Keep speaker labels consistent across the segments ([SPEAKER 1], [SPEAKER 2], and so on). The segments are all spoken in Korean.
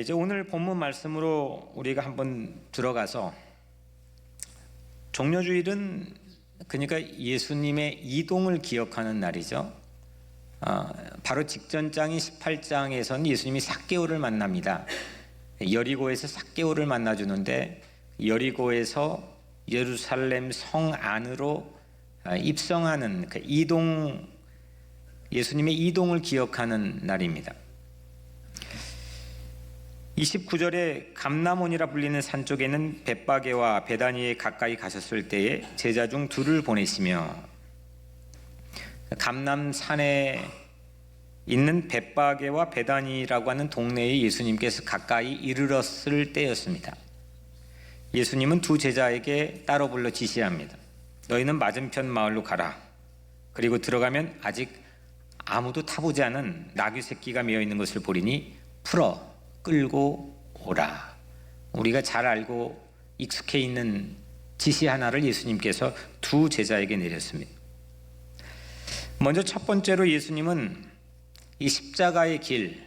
[SPEAKER 1] 이제 오늘 본문 말씀으로 우리가 한번 들어가서 종려주일은 그러니까 예수님의 이동을 기억하는 날이죠. 바로 직전 장인 18장에서는 예수님이 삭개오를 만납니다. 여리고에서 삭개오를 만나주는데 여리고에서 예루살렘 성 안으로 입성하는 그 이동, 예수님의 이동을 기억하는 날입니다. 29절에 감람원이라 불리는 산 쪽에는 벳바게와 베다니에 가까이 가셨을 때에 제자 중 둘을 보내시며, 감람산에 있는 벳바게와 베다니라고 하는 동네에 예수님께서 가까이 이르렀을 때였습니다. 예수님은 두 제자에게 따로 불러 지시합니다. 너희는 맞은편 마을로 가라. 그리고 들어가면 아직 아무도 타보지 않은 나귀 새끼가 메어 있는 것을 보리니 풀어 끌고 오라. 우리가 잘 알고 익숙해 있는 지시 하나를 예수님께서 두 제자에게 내렸습니다. 먼저 첫 번째로 예수님은 이 십자가의 길,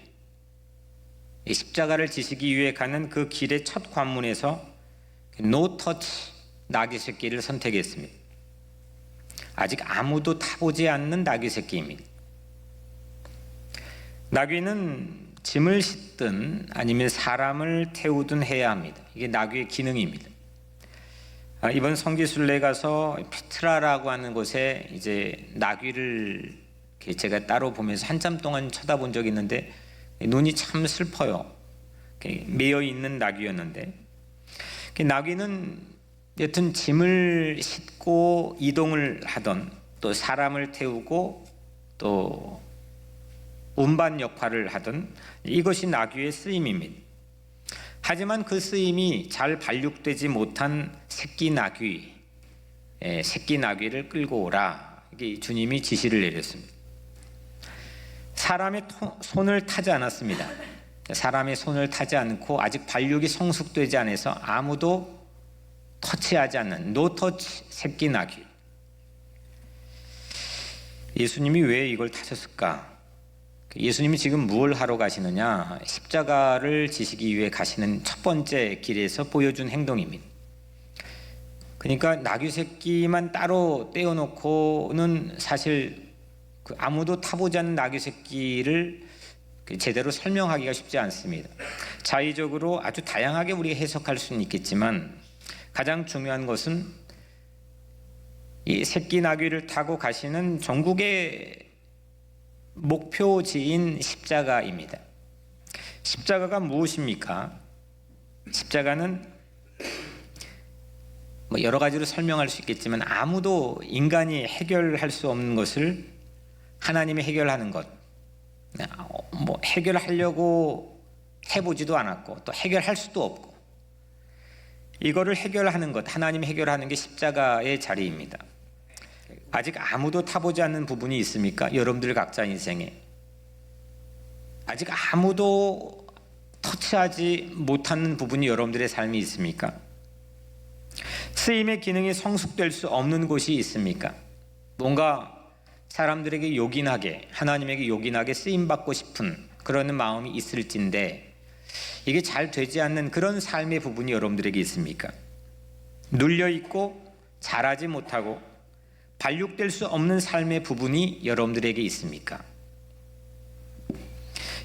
[SPEAKER 1] 이 십자가를 지시기 위해 가는 그 길의 첫 관문에서 노 터치 나귀 새끼를 선택했습니다. 아직 아무도 타보지 않는 나귀 새끼입니다. 나귀는 짐을 싣든 아니면 사람을 태우든 해야 합니다. 이게 나귀의 기능입니다. 이번 성지순례 가서 페트라라고 하는 곳에 이제 나귀를 제가 따로 보면서 한참 동안 쳐다본 적이 있는데 눈이 참 슬퍼요. 매여 있는 나귀였는데, 나귀는 여튼 짐을 싣고 이동을 하던, 또 사람을 태우고 또 운반 역할을 하던, 이것이 나귀의 쓰임입니다. 하지만 그 쓰임이 잘 발육되지 못한 새끼 나귀를 끌고 오라, 이게 주님이 지시를 내렸습니다. 사람의 손을 타지 않았습니다. 사람의 손을 타지 않고 아직 발육이 성숙되지 않아서 아무도 터치하지 않는 노터치 새끼 나귀. 예수님이 왜 이걸 타셨을까? 예수님이 지금 무엇을 하러 가시느냐? 십자가를 지시기 위해 가시는 첫 번째 길에서 보여준 행동입니다. 그러니까 나귀 새끼만 따로 떼어놓고는 사실 아무도 타보지 않는 나귀 새끼를 제대로 설명하기가 쉽지 않습니다. 자의적으로 아주 다양하게 우리가 해석할 수는 있겠지만, 가장 중요한 것은 이 새끼 나귀를 타고 가시는 전국의 목표지인 십자가입니다. 십자가가 무엇입니까? 십자가는 여러 가지로 설명할 수 있겠지만 아무도 인간이 해결할 수 없는 것을 하나님이 해결하는 것, 해결하려고 해보지도 않았고 또 해결할 수도 없고, 이거를 해결하는 것, 하나님이 해결하는 게 십자가의 자리입니다. 아직 아무도 타보지 않는 부분이 있습니까? 여러분들 각자 인생에 아직 아무도 터치하지 못하는 부분이 여러분들의 삶이 있습니까? 쓰임의 기능이 성숙될 수 없는 곳이 있습니까? 뭔가 사람들에게 요긴하게, 하나님에게 요긴하게 쓰임받고 싶은 그런 마음이 있을진데 이게 잘 되지 않는 그런 삶의 부분이 여러분들에게 있습니까? 눌려있고 잘하지 못하고 발육될 수 없는 삶의 부분이 여러분들에게 있습니까?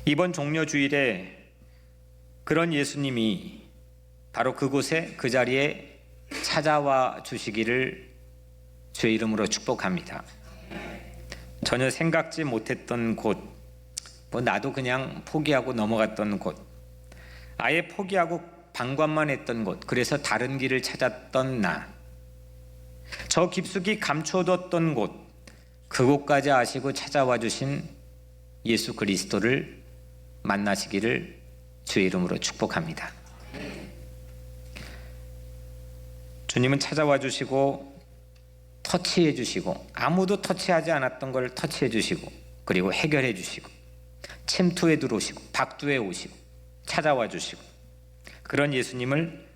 [SPEAKER 1] 이번 종려주일에 그런 예수님이 바로 그곳에, 그 자리에 찾아와 주시기를 주의 이름으로 축복합니다. 전혀 생각지 못했던 곳, 나도 그냥 포기하고 넘어갔던 곳, 아예 포기하고 방관만 했던 곳, 그래서 다른 길을 찾았던 나, 저 깊숙이 감춰뒀던 곳, 그곳까지 아시고 찾아와 주신 예수 그리스도를 만나시기를 주의 이름으로 축복합니다. 주님은 찾아와 주시고 터치해 주시고, 아무도 터치하지 않았던 걸 터치해 주시고, 그리고 해결해 주시고, 침투에 들어오시고, 박두에 오시고, 찾아와 주시고, 그런 예수님을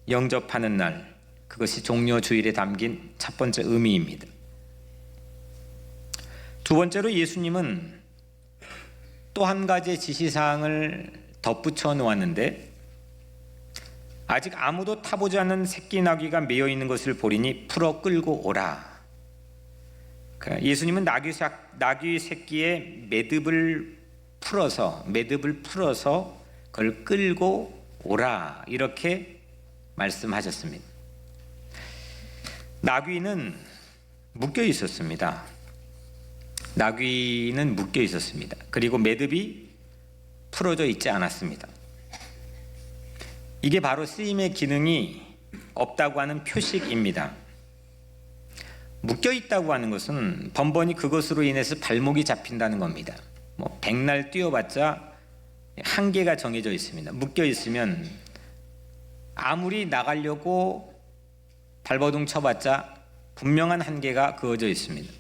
[SPEAKER 1] 영접하는 날, 그것이 종려주일에 담긴 첫 번째 의미입니다. 두 번째로 예수님은 또 한 가지의 지시사항을 덧붙여 놓았는데 아직 아무도 타보지 않은 새끼 나귀가 메어 있는 것을 보리니 풀어 끌고 오라. 예수님은 나귀 새끼의 매듭을 풀어서 그걸 끌고 오라 이렇게 말씀하셨습니다. 나귀는 묶여 있었습니다. 그리고 매듭이 풀어져 있지 않았습니다. 이게 바로 쓰임의 기능이 없다고 하는 표식입니다. 묶여 있다고 하는 것은 번번이 그것으로 인해서 발목이 잡힌다는 겁니다. 백날 뛰어봤자 한계가 정해져 있습니다. 묶여 있으면 아무리 나가려고 발버둥 쳐봤자 분명한 한계가 그어져 있습니다.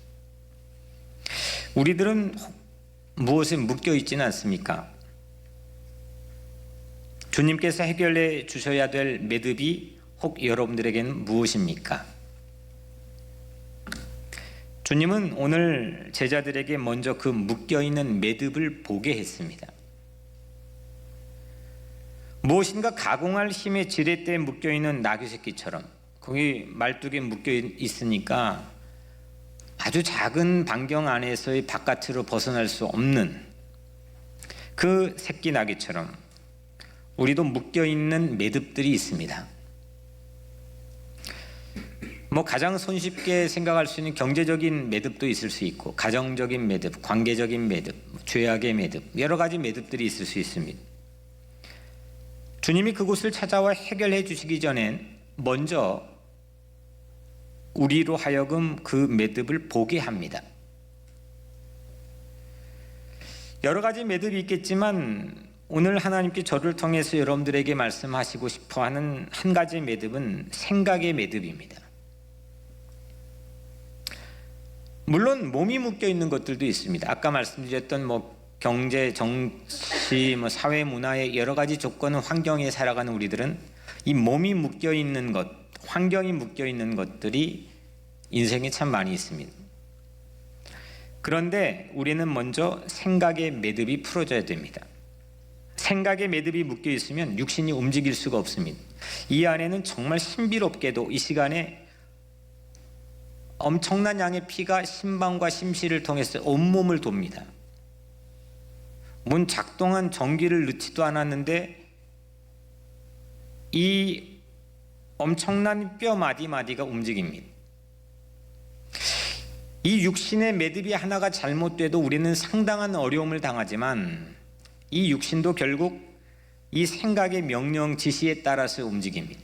[SPEAKER 1] 우리들은 무엇에 묶여 있지는 않습니까? 주님께서 해결해 주셔야 될 매듭이 혹 여러분들에게는 무엇입니까? 주님은 오늘 제자들에게 먼저 그 묶여있는 매듭을 보게 했습니다. 무엇인가 가공할 힘의 지렛대에 묶여있는 나귀 새끼처럼 거기 말뚝에 묶여 있으니까 아주 작은 반경 안에서의 바깥으로 벗어날 수 없는 그 새끼 나귀처럼 우리도 묶여있는 매듭들이 있습니다. 가장 손쉽게 생각할 수 있는 경제적인 매듭도 있을 수 있고 가정적인 매듭, 관계적인 매듭, 죄악의 매듭, 여러 가지 매듭들이 있을 수 있습니다. 주님이 그곳을 찾아와 해결해 주시기 전엔 먼저 우리로 하여금 그 매듭을 보게 합니다. 여러 가지 매듭이 있겠지만 오늘 하나님께 저를 통해서 여러분들에게 말씀하시고 싶어하는 한 가지 매듭은 생각의 매듭입니다. 물론 몸이 묶여 있는 것들도 있습니다. 아까 말씀드렸던 경제, 정치, 사회, 문화의 여러 가지 조건, 환경에 살아가는 우리들은 이 몸이 묶여 있는 것, 환경이 묶여 있는 것들이 인생에 참 많이 있습니다. 그런데 우리는 먼저 생각의 매듭이 풀어져야 됩니다. 생각의 매듭이 묶여 있으면 육신이 움직일 수가 없습니다. 이 안에는 정말 신비롭게도 이 시간에 엄청난 양의 피가 심방과 심시를 통해서 온몸을 돕니다. 문 작동한 전기를 넣지도 않았는데 이 엄청난 뼈 마디마디가 움직입니다. 이 육신의 매듭이 하나가 잘못돼도 우리는 상당한 어려움을 당하지만 이 육신도 결국 이 생각의 명령 지시에 따라서 움직입니다.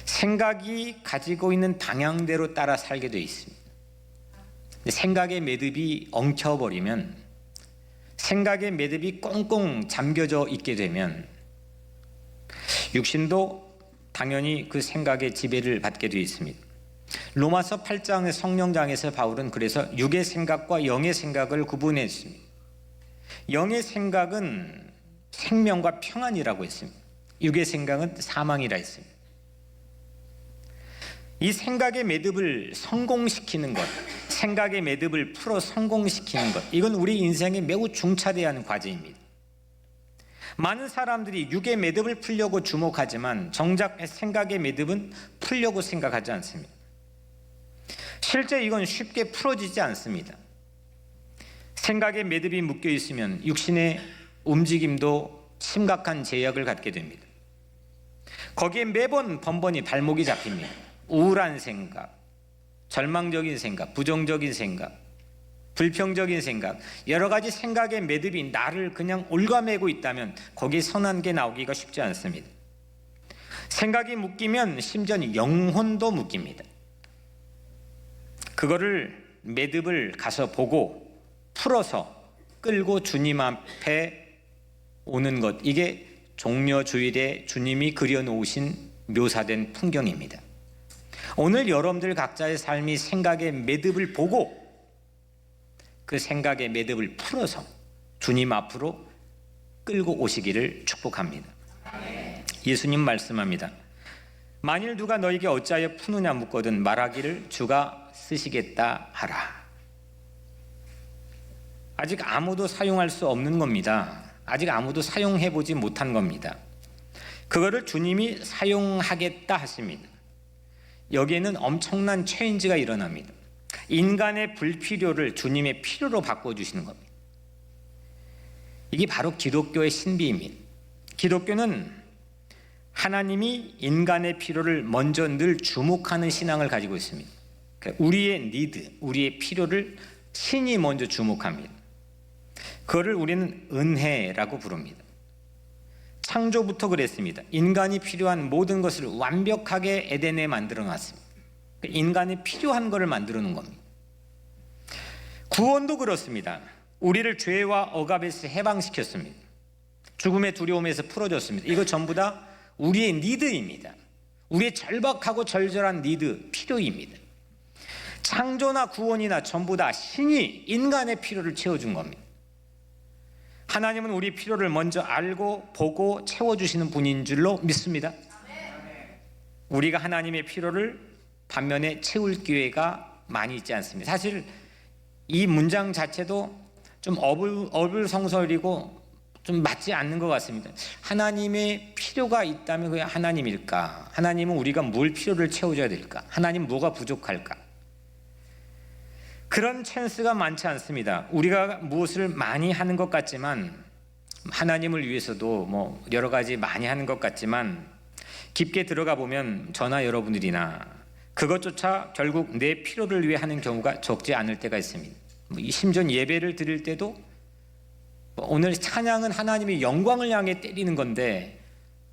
[SPEAKER 1] 생각이 가지고 있는 방향대로 따라 살게 되어 있습니다. 생각의 매듭이 엉켜버리면, 생각의 매듭이 꽁꽁 잠겨져 있게 되면 육신도 당연히 그 생각의 지배를 받게 되어 있습니다. 로마서 8장의 성령장에서 바울은 그래서 육의 생각과 영의 생각을 구분했습니다. 영의 생각은 생명과 평안이라고 했습니다. 육의 생각은 사망이라 했습니다. 이 생각의 매듭을 성공시키는 것, 생각의 매듭을 풀어 성공시키는 것, 이건 우리 인생에 매우 중차대한 과제입니다. 많은 사람들이 육의 매듭을 풀려고 주목하지만 정작 생각의 매듭은 풀려고 생각하지 않습니다. 실제 이건 쉽게 풀어지지 않습니다. 생각의 매듭이 묶여 있으면 육신의 움직임도 심각한 제약을 갖게 됩니다. 거기에 매번 번번이 발목이 잡힙니다. 우울한 생각, 절망적인 생각, 부정적인 생각, 불평적인 생각, 여러 가지 생각의 매듭이 나를 그냥 올가매고 있다면 거기에 선한 게 나오기가 쉽지 않습니다. 생각이 묶이면 심지어 영혼도 묶입니다. 그거를 매듭을 가서 보고 풀어서 끌고 주님 앞에 오는 것, 이게 종려주일에 주님이 그려놓으신 묘사된 풍경입니다. 오늘 여러분들 각자의 삶이 생각의 매듭을 보고 그 생각의 매듭을 풀어서 주님 앞으로 끌고 오시기를 축복합니다. 예수님 말씀합니다. 만일 누가 너에게 어찌하여 푸느냐 묻거든 말하기를 주가 쓰시겠다 하라. 아직 아무도 사용할 수 없는 겁니다. 아직 아무도 사용해보지 못한 겁니다. 그거를 주님이 사용하겠다 하십니다. 여기에는 엄청난 체인지가 일어납니다. 인간의 불필요를 주님의 필요로 바꿔주시는 겁니다. 이게 바로 기독교의 신비입니다. 기독교는 하나님이 인간의 필요를 먼저 늘 주목하는 신앙을 가지고 있습니다. 그러니까 우리의 니드, 우리의 필요를 신이 먼저 주목합니다. 그거를 우리는 은혜라고 부릅니다. 창조부터 그랬습니다. 인간이 필요한 모든 것을 완벽하게 에덴에 만들어 놨습니다. 인간이 필요한 것을 만들어 놓은 겁니다. 구원도 그렇습니다. 우리를 죄와 억압에서 해방시켰습니다. 죽음의 두려움에서 풀어줬습니다. 이거 전부 다 우리의 니드입니다. 우리의 절박하고 절절한 니드, 필요입니다. 창조나 구원이나 전부 다 신이 인간의 필요를 채워준 겁니다. 하나님은 우리 필요를 먼저 알고 보고 채워주시는 분인 줄로 믿습니다. 우리가 하나님의 필요를 반면에 채울 기회가 많이 있지 않습니다. 사실 이 문장 자체도 좀 어불성설이고 좀 맞지 않는 것 같습니다. 하나님의 필요가 있다면 그게 하나님일까? 하나님은 우리가 뭘 필요를 채워줘야 될까? 하나님 뭐가 부족할까? 그런 찬스가 많지 않습니다. 우리가 무엇을 많이 하는 것 같지만, 하나님을 위해서도 뭐 여러 가지 많이 하는 것 같지만, 깊게 들어가 보면 저나 여러분들이나 그것조차 결국 내 필요를 위해 하는 경우가 적지 않을 때가 있습니다. 심지어 예배를 드릴 때도 오늘 찬양은 하나님의 영광을 향해 때리는 건데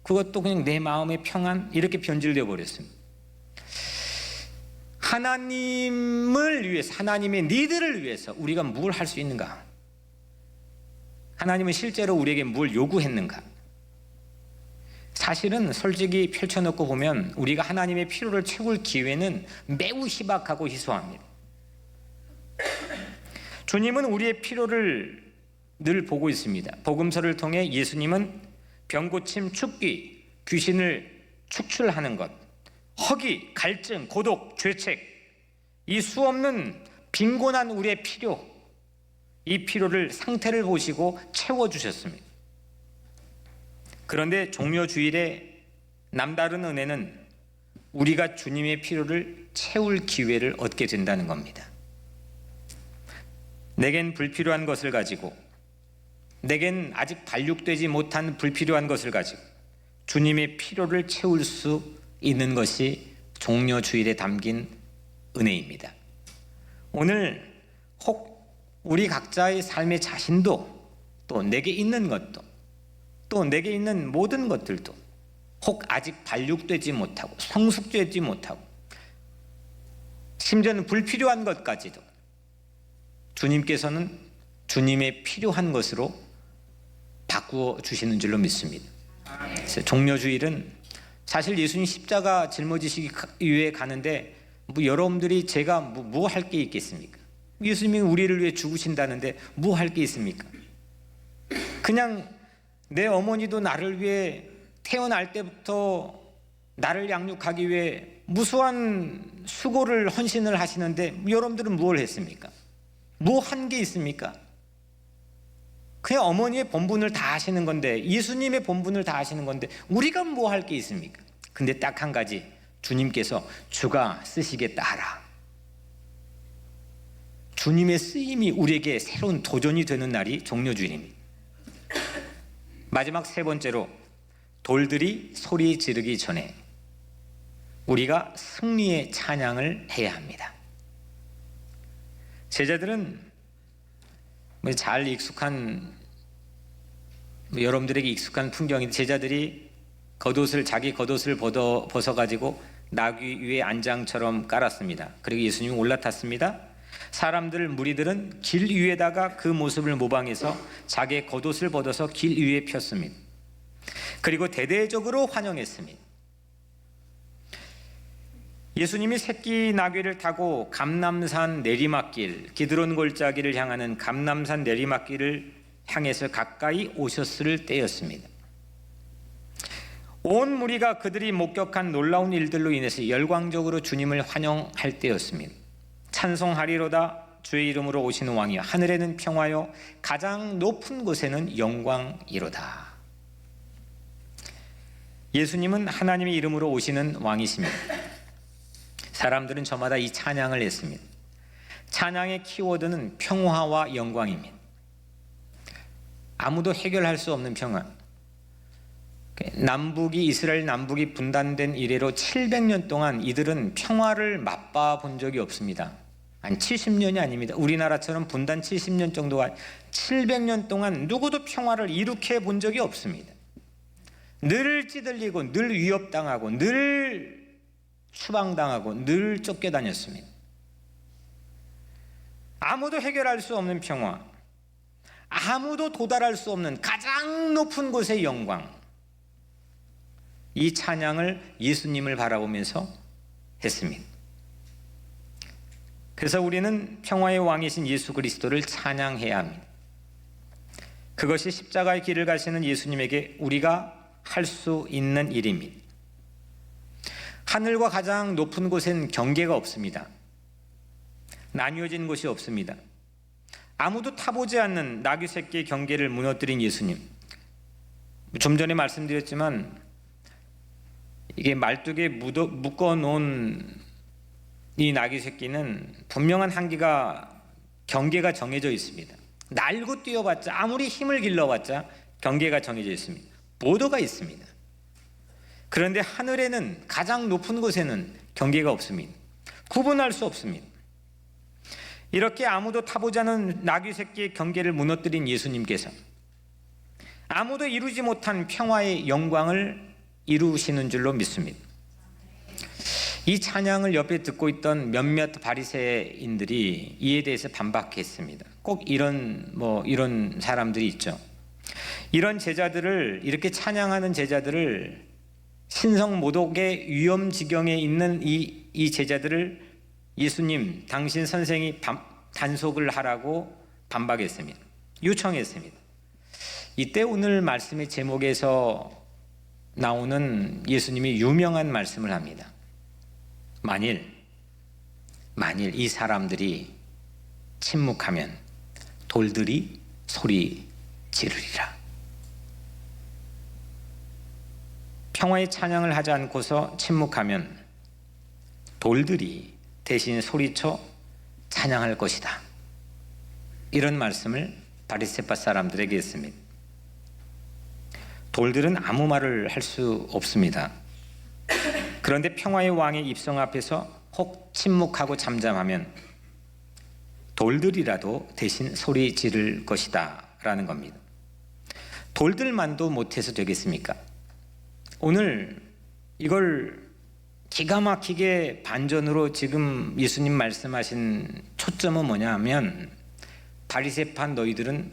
[SPEAKER 1] 그것도 그냥 내 마음의 평안 이렇게 변질되어 버렸습니다. 하나님을 위해서, 하나님의 니들을 위해서 우리가 뭘 할 수 있는가? 하나님은 실제로 우리에게 뭘 요구했는가? 사실은 솔직히 펼쳐놓고 보면 우리가 하나님의 필요를 채울 기회는 매우 희박하고 희소합니다. 주님은 우리의 필요를 늘 보고 있습니다. 복음서를 통해 예수님은 병고침, 축기, 귀신을 축출하는 것, 허기, 갈증, 고독, 죄책, 이 수없는 빈곤한 우리의 필요, 이 필요를 상태를 보시고 채워주셨습니다. 그런데 종려주일의 남다른 은혜는 우리가 주님의 필요를 채울 기회를 얻게 된다는 겁니다. 내겐 불필요한 것을 가지고, 내겐 아직 발육되지 못한 불필요한 것을 가지고 주님의 필요를 채울 수 있는 것이 종려주일에 담긴 은혜입니다. 오늘 혹 우리 각자의 삶의 자신도, 또 내게 있는 것도, 또 내게 있는 모든 것들도 혹 아직 발육되지 못하고 성숙되지 못하고 심지어는 불필요한 것까지도 주님께서는 주님의 필요한 것으로 바꾸어 주시는 줄로 믿습니다. 그래서 종려주일은 사실 예수님 십자가 짊어지시기 위해 가는데 여러분들이 제가 뭐 할 게 있겠습니까? 예수님이 우리를 위해 죽으신다는데 뭐 할 게 있습니까? 그냥 내 어머니도 나를 위해 태어날 때부터 나를 양육하기 위해 무수한 수고를 헌신을 하시는데 여러분들은 뭘 했습니까? 뭐 한 게 있습니까? 그냥 어머니의 본분을 다 하시는 건데, 예수님의 본분을 다 하시는 건데 우리가 뭐 할 게 있습니까? 근데 딱 한 가지, 주님께서 주가 쓰시겠다 하라. 주님의 쓰임이 우리에게 새로운 도전이 되는 날이 종려주일입니다. 마지막 세 번째로, 돌들이 소리 지르기 전에 우리가 승리의 찬양을 해야 합니다. 제자들은 잘 익숙한, 여러분들에게 익숙한 풍경인데, 제자들이 자기 겉옷을 벗어가지고 나귀 위에 안장처럼 깔았습니다. 그리고 예수님이 올라탔습니다. 사람들, 무리들은 길 위에다가 그 모습을 모방해서 자기의 겉옷을 벗어서 길 위에 폈습니다. 그리고 대대적으로 환영했습니다. 예수님이 새끼 나귀를 타고 감람산 내리막길, 기드론 골짜기를 향하는 감람산 내리막길을 향해서 가까이 오셨을 때였습니다. 온 무리가 그들이 목격한 놀라운 일들로 인해서 열광적으로 주님을 환영할 때였습니다. 찬송하리로다, 주의 이름으로 오시는 왕이여 하늘에는 평화요 가장 높은 곳에는 영광이로다. 예수님은 하나님의 이름으로 오시는 왕이십니다. 사람들은 저마다 이 찬양을 했습니다. 찬양의 키워드는 평화와 영광입니다. 아무도 해결할 수 없는 평화. 이스라엘 남북이 분단된 이래로 700년 동안 이들은 평화를 맛봐 본 적이 없습니다. 한 70년이 아닙니다. 우리나라처럼 분단 70년 정도가 700년 동안 누구도 평화를 이룩해 본 적이 없습니다. 늘 찌들리고 늘 위협당하고 늘 추방당하고 늘 쫓겨다녔습니다. 아무도 해결할 수 없는 평화, 아무도 도달할 수 없는 가장 높은 곳의 영광, 이 찬양을 예수님을 바라보면서 했습니다. 그래서 우리는 평화의 왕이신 예수 그리스도를 찬양해야 합니다. 그것이 십자가의 길을 가시는 예수님에게 우리가 할 수 있는 일입니다. 하늘과 가장 높은 곳엔 경계가 없습니다. 나뉘어진 곳이 없습니다. 아무도 타보지 않는 나귀 새끼의 경계를 무너뜨린 예수님. 좀 전에 말씀드렸지만 이게 말뚝에 묶어놓은 이 나귀 새끼는 분명한 경계가 정해져 있습니다. 날고 뛰어봤자 아무리 힘을 길러봤자 경계가 정해져 있습니다. 보도가 있습니다. 그런데 하늘에는 가장 높은 곳에는 경계가 없습니다. 구분할 수 없습니다. 이렇게 아무도 타보지 않은 나귀 새끼의 경계를 무너뜨린 예수님께서 아무도 이루지 못한 평화의 영광을 이루시는 줄로 믿습니다. 이 찬양을 옆에 듣고 있던 몇몇 바리새인들이 이에 대해서 반박했습니다. 꼭 이런 사람들이 있죠. 이런 제자들을, 이렇게 찬양하는 제자들을, 신성 모독의 위험지경에 있는 이 제자들을 예수님, 당신 선생이 단속을 하라고 반박했습니다. 요청했습니다. 이때 오늘 말씀의 제목에서 나오는 예수님이 유명한 말씀을 합니다. 만일 이 사람들이 침묵하면 돌들이 소리 지르리라. 평화의 찬양을 하지 않고서 침묵하면 돌들이 대신 소리쳐 찬양할 것이다. 이런 말씀을 바리새파 사람들에게 했습니다. 돌들은 아무 말을 할 수 없습니다. 그런데 평화의 왕의 입성 앞에서 혹 침묵하고 잠잠하면 돌들이라도 대신 소리 지를 것이다 라는 겁니다. 돌들만도 못해서 되겠습니까? 오늘 이걸 기가 막히게 반전으로 지금 예수님 말씀하신 초점은 뭐냐 하면 바리새파 너희들은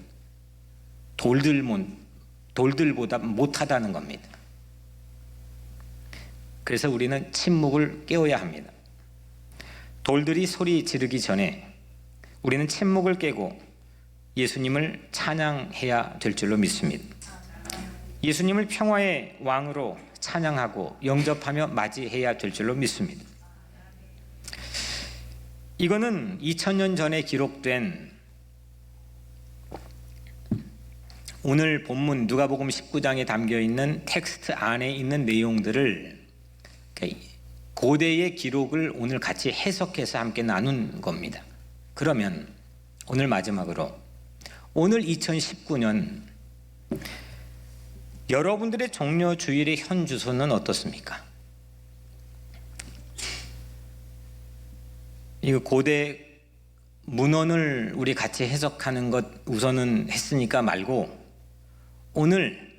[SPEAKER 1] 돌들보다 못하다는 겁니다. 그래서 우리는 침묵을 깨워야 합니다. 돌들이 소리 지르기 전에 우리는 침묵을 깨고 예수님을 찬양해야 될 줄로 믿습니다. 예수님을 평화의 왕으로 찬양하고 영접하며 맞이해야 될 줄로 믿습니다. 이거는 2000년 전에 기록된 오늘 본문 누가복음 19장에 담겨있는 텍스트 안에 있는 내용들을 고대의 기록을 오늘 같이 해석해서 함께 나눈 겁니다. 그러면 오늘 마지막으로 오늘 2019년 여러분들의 종려 주일의 현 주소는 어떻습니까? 이거 고대 문헌을 우리 같이 해석하는 것 우선은 했으니까 말고 오늘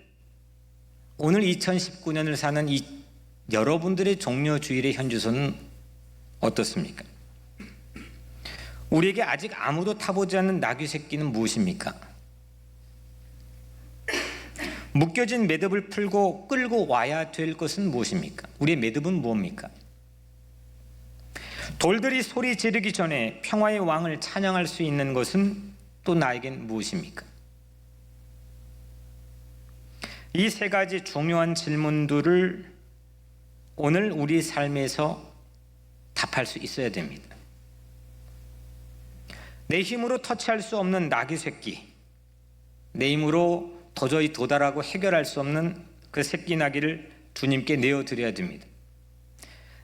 [SPEAKER 1] 2019년을 사는 이 여러분들의 종려 주일의 현 주소는 어떻습니까? 우리에게 아직 아무도 타보지 않는 나귀 새끼는 무엇입니까? 묶여진 매듭을 풀고 끌고 와야 될 것은 무엇입니까? 우리의 매듭은 무엇입니까? 돌들이 소리 지르기 전에 평화의 왕을 찬양할 수 있는 것은 또 나에겐 무엇입니까? 이 세 가지 중요한 질문들을 오늘 우리 삶에서 답할 수 있어야 됩니다. 내 힘으로 터치할 수 없는 나귀 새끼, 내 힘으로 도저히 도달하고 해결할 수 없는 그 새끼 나귀를 주님께 내어드려야 됩니다.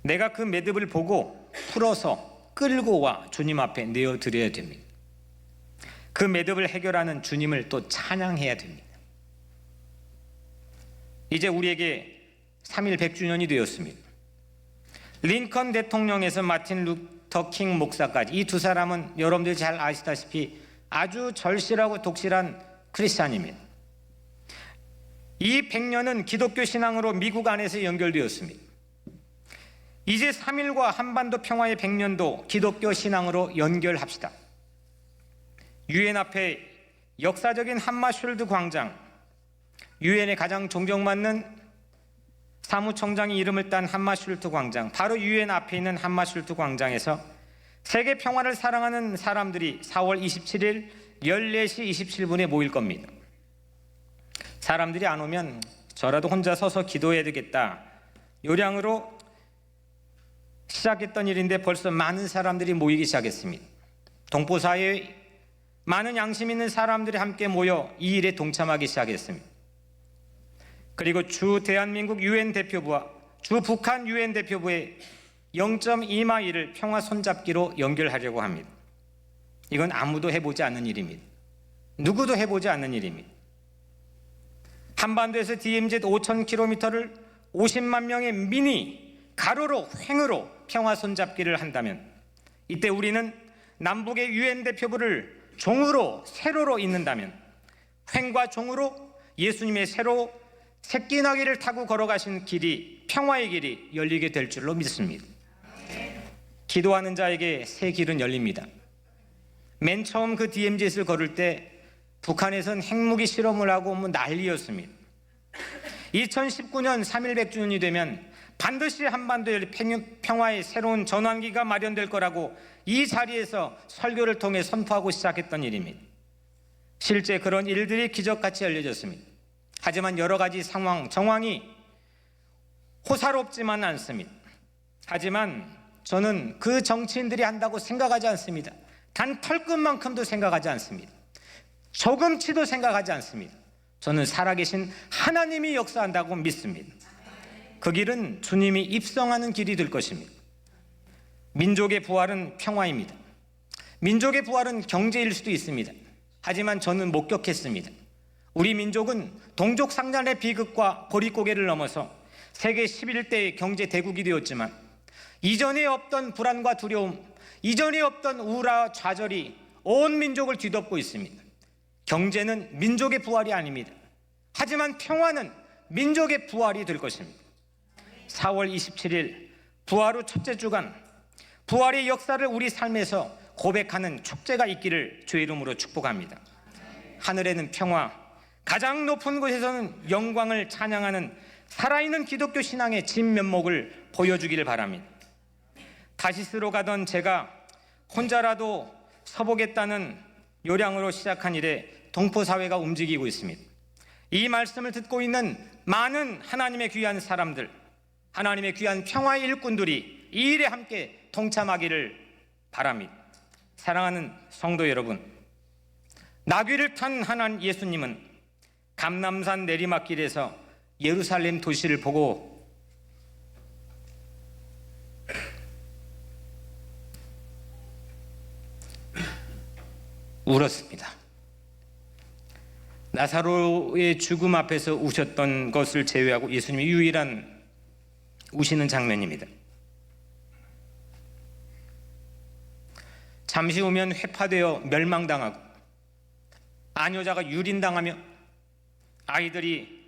[SPEAKER 1] 내가 그 매듭을 보고 풀어서 끌고 와 주님 앞에 내어드려야 됩니다. 그 매듭을 해결하는 주님을 또 찬양해야 됩니다. 이제 우리에게 3.1 100주년이 되었습니다. 링컨 대통령에서 마틴 루터 킹 목사까지 이 두 사람은 여러분들이 잘 아시다시피 아주 절실하고 독실한 크리스찬입니다. 이 100년은 기독교 신앙으로 미국 안에서 연결되었습니다. 이제 3.1과 한반도 평화의 100년도 기독교 신앙으로 연결합시다. 유엔 앞에 역사적인 함마슐드 광장, 유엔의 가장 존경받는 사무총장이 이름을 딴 함마슐트 광장, 바로 유엔 앞에 있는 함마슐트 광장에서 세계 평화를 사랑하는 사람들이 4월 27일 14시 27분에 모일 겁니다. 사람들이 안 오면 저라도 혼자 서서 기도해야 되겠다 요량으로 시작했던 일인데 벌써 많은 사람들이 모이기 시작했습니다. 동포사회의 많은 양심 있는 사람들이 함께 모여 이 일에 동참하기 시작했습니다. 그리고 주 대한민국 유엔 대표부와 주 북한 유엔 대표부의 0.2마일을 평화 손잡기로 연결하려고 합니다. 이건 아무도 해보지 않는 일입니다. 누구도 해보지 않는 일입니다. 한반도에서 DMZ 5,000km를 50만 명의 미니 가로로 횡으로 평화 손잡기를 한다면 이때 우리는 남북의 유엔 대표부를 종으로 세로로 잇는다면 횡과 종으로 예수님의 세로 새끼 나귀를 타고 걸어가신 길이 평화의 길이 열리게 될 줄로 믿습니다. 기도하는 자에게 새 길은 열립니다. 맨 처음 그 DMZ를 걸을 때 북한에선 핵무기 실험을 하고 난리였습니다. 2019년 3.1 100주년이 되면 반드시 한반도의 평화의 새로운 전환기가 마련될 거라고 이 자리에서 설교를 통해 선포하고 시작했던 일입니다. 실제 그런 일들이 기적같이 열려졌습니다. 하지만 여러 가지 정황이 호사롭지만 않습니다. 하지만 저는 그 정치인들이 한다고 생각하지 않습니다. 단 털끝만큼도 생각하지 않습니다. 조금치도 생각하지 않습니다. 저는 살아계신 하나님이 역사한다고 믿습니다. 그 길은 주님이 입성하는 길이 될 것입니다. 민족의 부활은 평화입니다. 민족의 부활은 경제일 수도 있습니다. 하지만 저는 목격했습니다. 우리 민족은 동족 상잔의 비극과 보릿고개를 넘어서 세계 11대의 경제 대국이 되었지만 이전에 없던 불안과 두려움, 이전에 없던 우울과 좌절이 온 민족을 뒤덮고 있습니다. 경제는 민족의 부활이 아닙니다. 하지만 평화는 민족의 부활이 될 것입니다. 4월 27일 부활 후 첫째 주간 부활의 역사를 우리 삶에서 고백하는 축제가 있기를 주의 이름으로 축복합니다. 하늘에는 평화, 가장 높은 곳에서는 영광을 찬양하는 살아있는 기독교 신앙의 진면목을 보여주기를 바랍니다. 다시스로 가던 제가 혼자라도 서보겠다는 요량으로 시작한 일에 동포사회가 움직이고 있습니다. 이 말씀을 듣고 있는 많은 하나님의 귀한 사람들, 하나님의 귀한 평화의 일꾼들이 이 일에 함께 동참하기를 바랍니다. 사랑하는 성도 여러분, 나귀를 탄 하나님 예수님은 감람산 내리막길에서 예루살렘 도시를 보고 울었습니다. 나사로의 죽음 앞에서 우셨던 것을 제외하고 예수님이 유일한 우시는 장면입니다. 잠시 후면 회파되어 멸망당하고 아녀자가 유린당하며 아이들이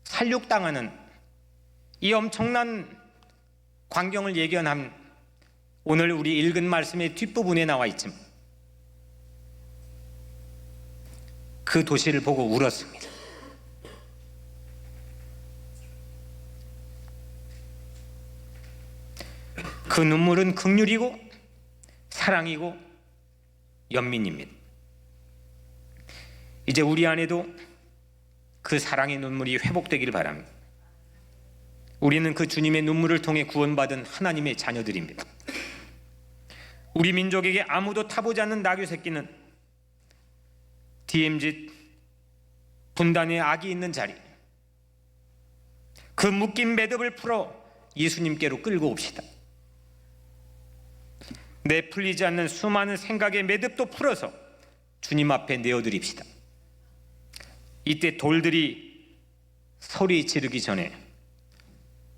[SPEAKER 1] 살육당하는 이 엄청난 광경을 예견한 오늘 우리 읽은 말씀의 뒷부분에 나와 있지만 그 도시를 보고 울었습니다. 그 눈물은 긍휼이고 사랑이고 연민입니다. 이제 우리 안에도 그 사랑의 눈물이 회복되기를 바랍니다. 우리는 그 주님의 눈물을 통해 구원받은 하나님의 자녀들입니다. 우리 민족에게 아무도 타보지 않는 나귀 새끼는 DMZ 분단의 악이 있는 자리, 그 묶인 매듭을 풀어 예수님께로 끌고 옵시다. 내 풀리지 않는 수많은 생각의 매듭도 풀어서 주님 앞에 내어드립시다. 이때 돌들이 소리 지르기 전에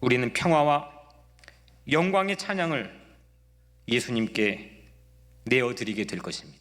[SPEAKER 1] 우리는 평화와 영광의 찬양을 예수님께 내어드리게 될 것입니다.